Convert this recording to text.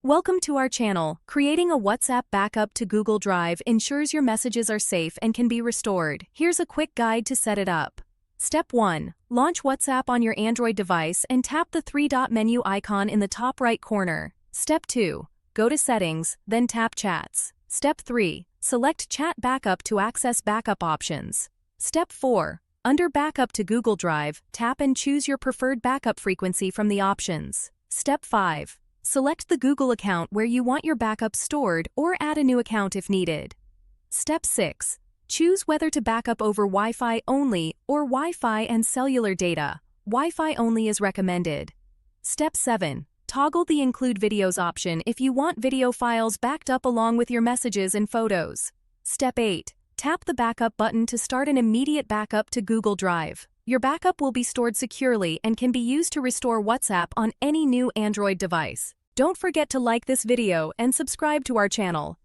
Welcome to our channel. Creating a WhatsApp backup to Google Drive ensures your messages are safe and can be restored. Here's a quick guide to set it up. Step 1. Launch WhatsApp on your Android device and tap the three-dot menu icon in the top right corner. Step 2. Go to Settings, then tap Chats. Step 3. Select Chat Backup to access backup options. Step 4. Under Backup to Google Drive, tap and choose your preferred backup frequency from the options. Step 5. Select the Google account where you want your backup stored or add a new account if needed. Step 6. Choose whether to backup over Wi-Fi only or Wi-Fi and cellular data. Wi-Fi only is recommended. Step 7. Toggle the Include Videos option if you want video files backed up along with your messages and photos. Step 8. Tap the Backup button to start an immediate backup to Google Drive. Your backup will be stored securely and can be used to restore WhatsApp on any new Android device. Don't forget to like this video and subscribe to our channel.